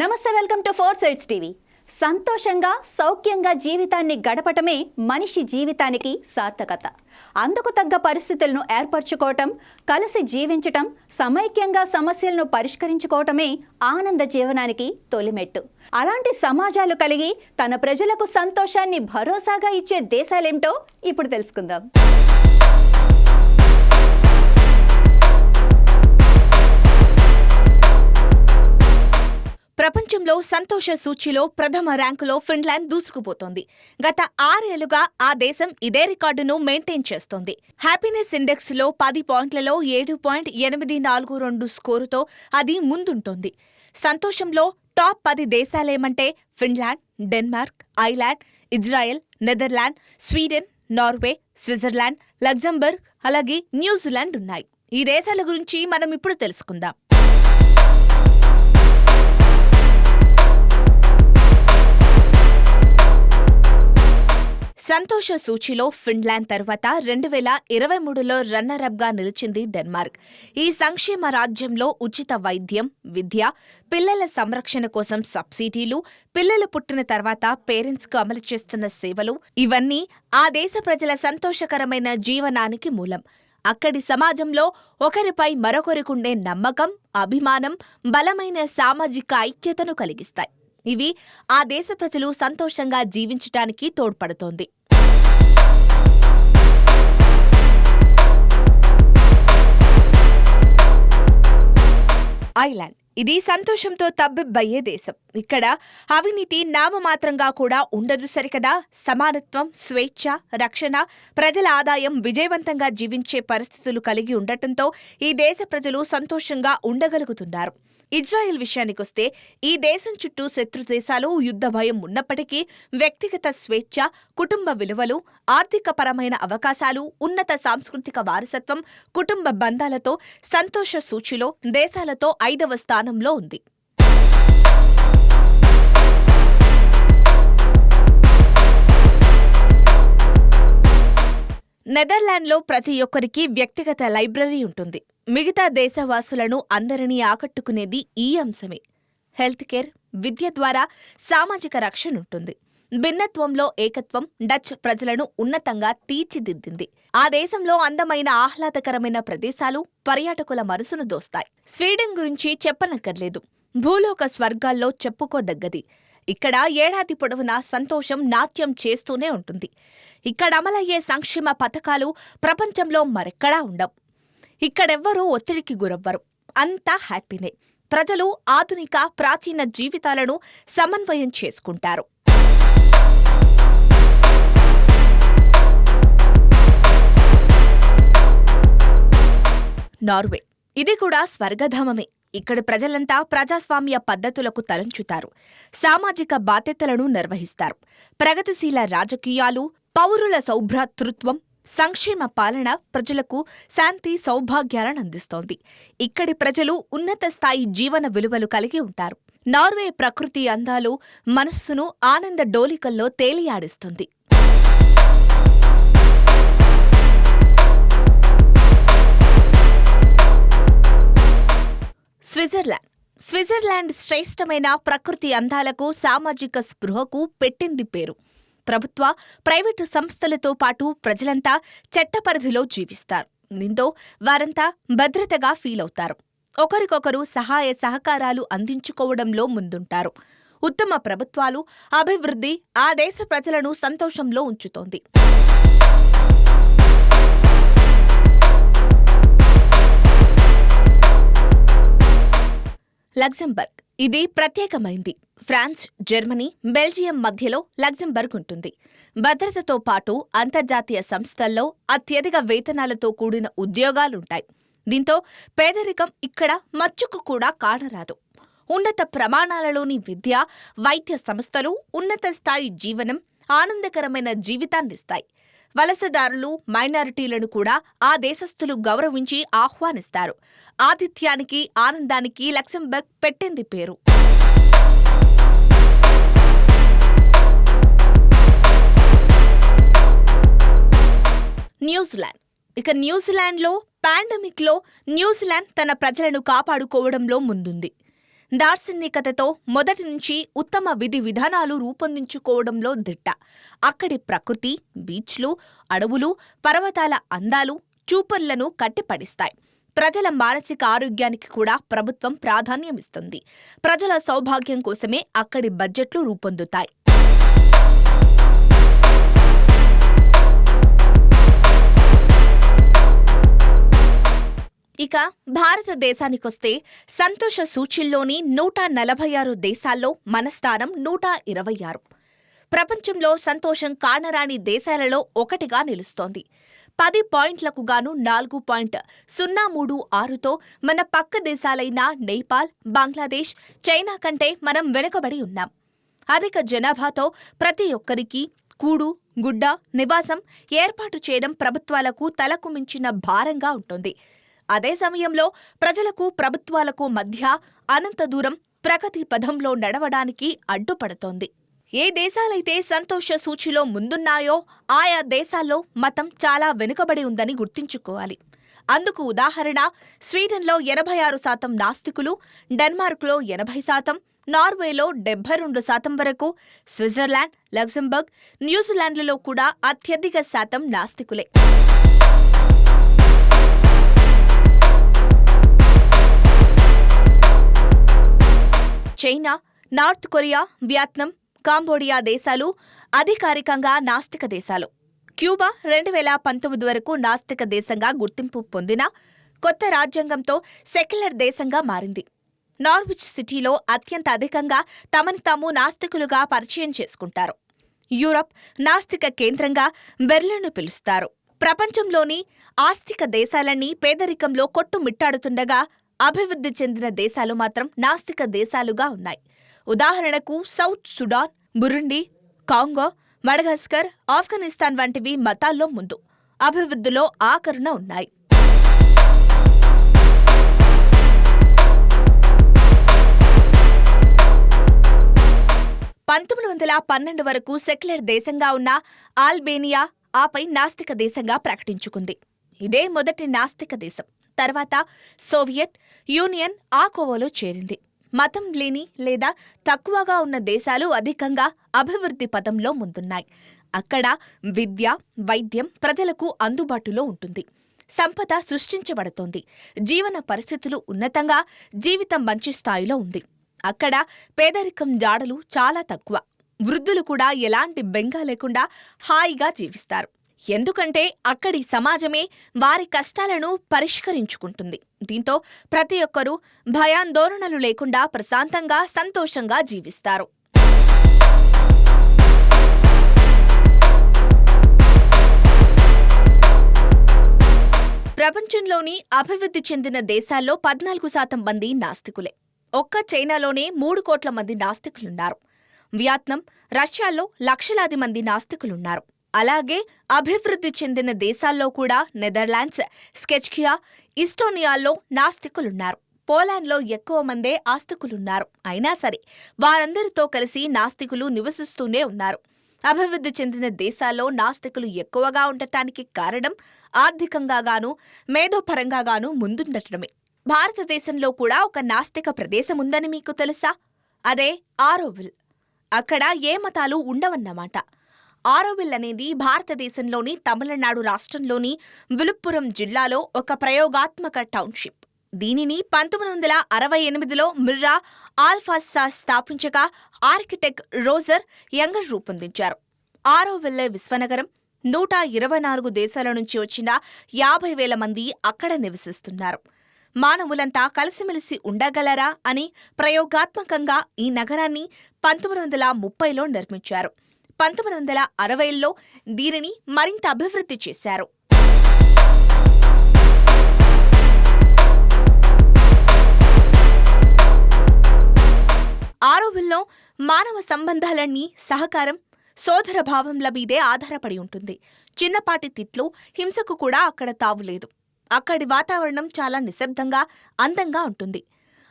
నమస్తే, welcome to 4 sides TV. సంతోషంగా సౌఖ్యంగా జీవితాన్ని గడపటమే మనిషి జీవితానికి సార్థకత. అందుకు తగ్గ పరిస్థితులను ఏర్పరచుకోవటం, కలిసి జీవించటం, సమైక్యంగా సమస్యలను పరిష్కరించుకోవటమే ఆనంద జీవనానికి తొలిమెట్టు. అలాంటి సమాజాలు కలిగి తన ప్రజలకు సంతోషాన్ని భరోసాగా ఇచ్చే దేశాలేమిటో ఇప్పుడు తెలుసుకుందాం. ప్రపంచంలో సంతోష సూచీలో ప్రథమ ర్యాంకులో ఫిన్లాండ్ దూసుకుపోతోంది. గత 6 ఏళ్లుగా ఆ దేశం ఇదే రికార్డును మెయింటైన్ చేస్తోంది. హ్యాపీనెస్ ఇండెక్స్లో 10 పాయింట్లలో 7.842 స్కోరుతో అది ముందుంటోంది. సంతోషంలో టాప్ 10 దేశాలేమంటే Finland, Denmark, Ireland, Israel, Netherland, Sweden, Norway, Switzerland, Luxembourg, అలాగే న్యూజిలాండ్ ఉన్నాయి. ఈ దేశాల గురించి మనం ఇప్పుడు తెలుసుకుందాం. సంతోష సూచీలో ఫిన్లాండ్ తర్వాత 2023లో రన్నరప్గా నిలిచింది డెన్మార్క్. ఈ సంక్షేమ రాజ్యంలో ఉచిత వైద్యం, విద్య, పిల్లల సంరక్షణ కోసం సబ్సిడీలు, పిల్లలు పుట్టిన తర్వాత పేరెంట్స్కు అమలు చేస్తున్న సేవలు, ఇవన్నీ ఆ దేశ ప్రజల సంతోషకరమైన జీవనానికి మూలం. అక్కడి సమాజంలో ఒకరిపై మరొకరికుండే నమ్మకం, అభిమానం బలమైన సామాజిక ఐక్యతను కలిగిస్తాయి. ఇవి ఆ దేశ ప్రజలు సంతోషంగా జీవించటానికి తోడ్పడుతోంది. ఐర్లాండ్ ఇది సంతోషంతో తబ్బిబ్బయ్యే దేశం. ఇక్కడ అవినీతి నామమాత్రంగా కూడా ఉండదు సరికదా. సమానత్వం, స్వేచ్ఛ, రక్షణ, ప్రజల ఆదాయం, విజయవంతంగా జీవించే పరిస్థితులు కలిగి ఉండటంతో ఈ దేశ ప్రజలు సంతోషంగా ఉండగలుగుతున్నారు. ఇజ్రాయెల్ విషయానికొస్తే ఈ దేశం చుట్టూ శత్రు దేశాలు, యుద్ధ భయం ఉన్నప్పటికీ వ్యక్తిగత స్వేచ్ఛ, కుటుంబ విలువలు, ఆర్థికపరమైన అవకాశాలు, ఉన్నత సాంస్కృతిక వారసత్వం, కుటుంబ బంధాలతో సంతోష సూచీలో దేశాలతో 5వ స్థానంలో ఉంది. నెదర్లాండ్లో ప్రతి ఒక్కరికి వ్యక్తిగత లైబ్రరీ ఉంటుంది. మిగతా దేశవాసులను అందరినీ ఆకట్టుకునేది ఈ అంశమే. హెల్త్ కేర్, విద్య ద్వారా సామాజిక రక్షణ ఉంటుంది. భిన్నత్వంలో ఏకత్వం డచ్ ప్రజలను ఉన్నతంగా తీర్చిదిద్దింది. ఆ దేశంలో అందమైన ఆహ్లాదకరమైన ప్రదేశాలు పర్యాటకుల మనసును దోస్తాయి. స్వీడన్ గురించి చెప్పనక్కర్లేదు. భూలోక స్వర్గాల్లో చెప్పుకోదగ్గది. ఇక్కడ ఏడాది పొడవునా సంతోషం నాట్యం చేస్తూనే ఉంటుంది. ఇక్కడ అమలయ్యే సంక్షేమ పథకాలు ప్రపంచంలో మరెక్కడా ఉండవు. ఇక్కడెవ్వరూ ఒత్తిడికి గురవ్వరు. అంతా హ్యాపీనే. ప్రజలు ఆధునిక, ప్రాచీన జీవితాలను సమన్వయం చేసుకుంటారు. నార్వే ఇది కూడా స్వర్గధామమే. ఇక్కడి ప్రజలంతా ప్రజాస్వామ్య పద్ధతులకు తలంచుతారు. సామాజిక బాధ్యతలను నిర్వహిస్తారు. ప్రగతిశీల రాజకీయాలు, పౌరుల సౌభ్రాతృత్వం, సంక్షేమ పాలన ప్రజలకు శాంతి, సౌభాగ్యాలను అందిస్తోంది. ఇక్కడి ప్రజలు ఉన్నత స్థాయి జీవన విలువలు కలిగి ఉంటారు. నార్వే ప్రకృతి అందాలు మనస్సును ఆనంద డోలికల్లో తేలియాడిస్తుంది. స్విట్జర్లాండ్ శ్రేష్టమైన ప్రకృతి అందాలకు, సామాజిక స్పృహకు పెట్టింది పేరు. ప్రభుత్వ, ప్రైవేటు సంస్థలతో పాటు ప్రజలంతా చట్టపరిధిలో జీవిస్తారు. దీంతో వారంతా భద్రతగా ఫీలవుతారు. ఒకరికొకరు సహాయ సహకారాలు అందించుకోవడంలో ముందుంటారు. ఉత్తమ ప్రభుత్వాలు, అభివృద్ధి ఆ దేశ ప్రజలను సంతోషంలో ఉంచుతోంది. లగ్జంబర్గ్ ఇది ప్రత్యేకమైంది. ఫ్రాన్స్, జర్మనీ, బెల్జియం మధ్యలో లగ్జంబర్గ్ ఉంటుంది. భద్రతతో పాటు అంతర్జాతీయ సంస్థల్లో అత్యధిక వేతనాలతో కూడిన ఉద్యోగాలుంటాయి. దీంతో పేదరికం ఇక్కడ మచ్చుకు కూడా కానరాదు. ఉన్నత ప్రమాణాలలోని విద్య, వైద్య సంస్థలు, ఉన్నత స్థాయి జీవనం ఆనందకరమైన జీవితాన్నిస్తాయి. వలసదారులు, మైనారిటీలను కూడా ఆ దేశస్థులు గౌరవించి ఆహ్వానిస్తారు. ఆతిథ్యానికి, ఆనందానికి లగ్జంబర్గ్ పెట్టింది పేరు. న్యూజిలాండ్లో పాండమిక్లో న్యూజిలాండ్ తన ప్రజలను కాపాడుకోవడంలో ముందుంది. దార్శనికతతో మొదటి నుంచి ఉత్తమ విధి విధానాలు రూపొందించుకోవడంలో దిట్ట. అక్కడి ప్రకృతి, బీచ్లు, అడవులు, పర్వతాల అందాలు చూపర్లను కట్టిపడిస్తాయి. ప్రజల మానసిక ఆరోగ్యానికి కూడా ప్రభుత్వం ప్రాధాన్యమిస్తుంది. ప్రజల సౌభాగ్యం కోసమే అక్కడి బడ్జెట్లు రూపొందుతాయి. ఇక భారతదేశానికొస్తే సంతోష సూచీల్లోని 146 దేశాల్లో మన స్థానం 126. ప్రపంచంలో సంతోషం కానరాని దేశాలలో ఒకటిగా నిలుస్తోంది. 10 పాయింట్లకు గాను 4.036తో మన పక్క దేశాలైన నేపాల్, బంగ్లాదేశ్, చైనా కంటే మనం వెనుకబడి ఉన్నాం. అధిక జనాభాతో ప్రతి ఒక్కరికి కూడు, గుడ్డ, నివాసం ఏర్పాటు చేయడం ప్రభుత్వాలకు తలకు మించిన భారంగా ఉంటుంది. అదే సమయంలో ప్రజలకు ప్రభుత్వాలకు మధ్య అనంత దూరం ప్రగతి పథంలో నడవడానికి అడ్డుపడుతోంది. ఏ దేశాలైతే సంతోష సూచీలో ముందున్నాయో ఆయా దేశాల్లో మతం చాలా వెనుకబడి ఉందని గుర్తుంచుకోవాలి. అందుకు ఉదాహరణ స్వీడన్లో 86% నాస్తికులు, డెన్మార్క్లో 80%, నార్వేలో 72% వరకు, స్విట్జర్లాండ్, లగ్జంబర్గ్, న్యూజిలాండ్లలో కూడా అత్యధిక శాతం నాస్తికులే. China, North Korea, Vietnam, Cambodia దేశాలు అధికారికంగా నాస్తిక దేశాలు. క్యూబా 2019 వరకు నాస్తిక దేశంగా గుర్తింపు పొందిన కొత్త రాజ్యాంగంతో సెక్యులర్ దేశంగా మారింది. నార్విచ్ సిటీలో అత్యంత అధికంగా తమను తాము నాస్తికులుగా పరిచయం చేసుకుంటారు. యూరప్ నాస్తిక కేంద్రంగా బెర్లిన్ను పిలుస్తారు. ప్రపంచంలోని ఆస్తిక దేశాలన్నీ పేదరికంలో కొట్టుమిట్టాడుతుండగా అభివృద్ధి చెందిన దేశాలు మాత్రం నాస్తిక దేశాలుగా ఉన్నాయి. ఉదాహరణకు south Sudan, Burundi, Congo, Madagascar, Afghanistan వంటివి మతాల్లో ముందు, అభివృద్ధిలో ఆఖరున ఉన్నాయి. (1912) వరకు సెక్యులర్ దేశంగా ఉన్న ఆల్బేనియా ఆపై నాస్తిక దేశంగా ప్రకటించుకుంది. ఇదే మొదటి నాస్తిక దేశం. తర్వాత సోవియట్ యూనియన్ ఆ కోవలో చేరింది. మతం లేని లేదా తక్కువగా ఉన్న దేశాలు అధికంగా అభివృద్ధి పథంలో ముందున్నాయి. అక్కడ విద్య, వైద్యం ప్రజలకు అందుబాటులో ఉంటుంది. సంపద సృష్టించబడుతోంది. జీవన పరిస్థితులు ఉన్నతంగా, జీవితం మంచి స్థాయిలో ఉంది. అక్కడ పేదరికం జాడలు చాలా తక్కువ. వృద్ధులు కూడా ఎలాంటి బెంగ లేకుండా హాయిగా జీవిస్తారు. ఎందుకంటే అక్కడి సమాజమే వారి కష్టాలను పరిష్కరించుకుంటుంది. దీంతో ప్రతి ఒక్కరూ భయాందోళనలు లేకుండా ప్రశాంతంగా, సంతోషంగా జీవిస్తారు. ప్రపంచంలోని అభివృద్ధి చెందిన దేశాల్లో 14% మంది నాస్తికులే. ఒక్క చైనాలోనే 3 కోట్ల మంది నాస్తికులున్నారు. వియత్నాం, రష్యాల్లో లక్షలాది మంది నాస్తికులున్నారు. అలాగే అభివృద్ధి చెందిన దేశాల్లో కూడా నెదర్లాండ్స్, స్కెచ్కియా, ఈస్టోనియాల్లో నాస్తికులున్నారు. పోలాండ్లో ఎక్కువ మందే ఆస్తికులున్నారు. అయినా సరే వారందరితో కలిసి నాస్తికులు నివసిస్తూనే ఉన్నారు. అభివృద్ధి చెందిన దేశాల్లో నాస్తికులు ఎక్కువగా ఉండటానికి కారణం ఆర్థికంగాగాను, మేధోపరంగాగాను ముందుండటమే. భారతదేశంలో కూడా ఒక నాస్తిక ప్రదేశముందని మీకు తెలుసా? అదే ఆరోవిల్. అక్కడ ఏ మతాలు ఉండవన్నమాట. ఆరోవిల్ అనేది భారతదేశంలోని తమిళనాడు రాష్ట్రంలోని విలుప్పురం జిల్లాలో ఒక ప్రయోగాత్మక టౌన్షిప్. దీనిని 1968లో మిర్రా ఆల్ఫాసా స్థాపించగా ఆర్కిటెక్ట్ రోజర్ యంగర్ రూపొందించారు. ఆరోవిల్లే విశ్వనగరం. 124 దేశాల నుంచి వచ్చిన 50,000 మంది అక్కడ నివసిస్తున్నారు. మానవులంతా కలిసిమెలిసి ఉండగలరా అని ప్రయోగాత్మకంగా ఈ నగరాన్ని 1930లో నిర్మించారు. 1960లో దీనిని మరింత అభివృద్ధి చేశారు. ఆరోవిల్లో మానవ సంబంధాలన్నీ సహకారం, సోదరభావంల మీదే ఆధారపడి ఉంటుంది. చిన్నపాటి తిట్లు, హింసకు కూడా అక్కడ తావులేదు. అక్కడి వాతావరణం చాలా నిశ్శబ్దంగా, అందంగా ఉంటుంది.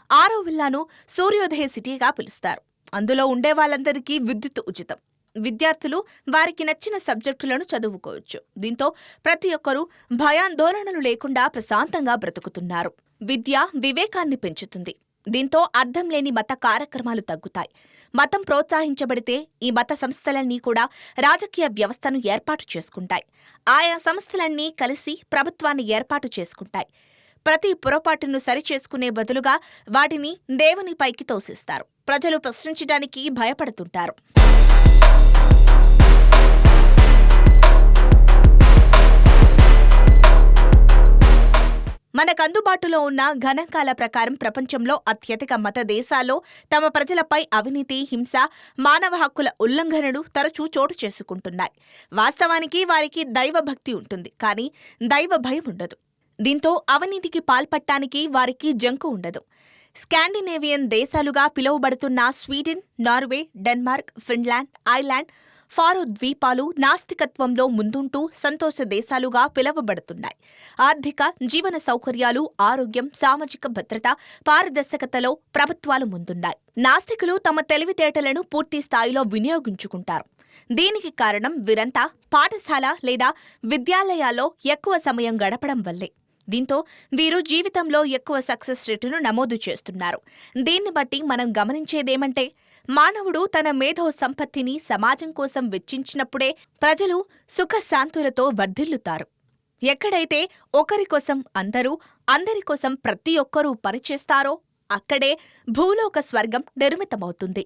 ఆరోవిల్లాను సూర్యోదయ సిటీగా పిలుస్తారు. అందులో ఉండేవాళ్లందరికీ విద్యుత్ ఉచితం. విద్యార్థులు వారికి నచ్చిన సబ్జెక్టులను చదువుకోవచ్చు. దీంతో ప్రతి ఒక్కరూ భయాందోళనలు లేకుండా ప్రశాంతంగా బ్రతుకుతున్నారు. విద్య వివేకాన్ని పెంచుతుంది. దీంతో అర్థం లేని మత కార్యక్రమాలు తగ్గుతాయి. మతం ప్రోత్సహించబడితే ఈ మత సంస్థలన్నీ కూడా రాజకీయ వ్యవస్థను ఏర్పాటు చేసుకుంటాయి. ఆయా సంస్థలన్నీ కలిసి ప్రభుత్వాన్ని ఏర్పాటు చేసుకుంటాయి. ప్రతి పొరపాటును సరిచేసుకునే బదులుగా వాటిని దేవుని పైకి తోసిస్తారు. ప్రజలు ప్రశ్నించడానికి భయపడుతుంటారు. మనకందుబాటులో ఉన్న గణాంకాల ప్రకారం ప్రపంచంలో అత్యధిక మత దేశాల్లో తమ ప్రజలపై అవినీతి, హింస, మానవ హక్కుల ఉల్లంఘనలు తరచూ చోటు చేసుకుంటున్నాయి. వాస్తవానికి వారికి దైవభక్తి ఉంటుంది, కానీ దైవ భయం ఉండదు. దీంతో అవినీతికి పాల్పట్టానికి వారికి జంకు ఉండదు. స్కాండినేవియన్ దేశాలుగా పిలువబడుతున్న Sweden, Norway, Denmark, Finland, Ireland, Faroe ద్వీపాలు నాస్తికత్వంలో ముందుంటూ సంతోష దేశాలుగా పిలువబడుతున్నాయి. ఆర్థిక, జీవన సౌకర్యాలు, ఆరోగ్యం, సామాజిక భద్రత, పారదర్శకతలో ప్రభుత్వాలు ముందున్నాయి. నాస్తికులు తమ తెలివితేటలను పూర్తి స్థాయిలో వినియోగించుకుంటారు. దీనికి కారణం వీరంతా పాఠశాల లేదా విద్యాలయాల్లో ఎక్కువ సమయం గడపడం వల్లే. దీంతో వీరు జీవితంలో ఎక్కువ సక్సెస్ రేటును నమోదు చేస్తున్నారు. దీన్ని బట్టి మనం గమనించేదేమంటే, మానవుడు తన మేధో సంపత్తిని సమాజం కోసం వెచ్చించినప్పుడే ప్రజలు సుఖశాంతులతో వర్ధిల్లుతారు. ఎక్కడైతే ఒకరి కోసం అందరూ, అందరి కోసం ప్రతి ఒక్కరూ పనిచేస్తారో అక్కడే భూలోక స్వర్గం నిర్మితమవుతుంది.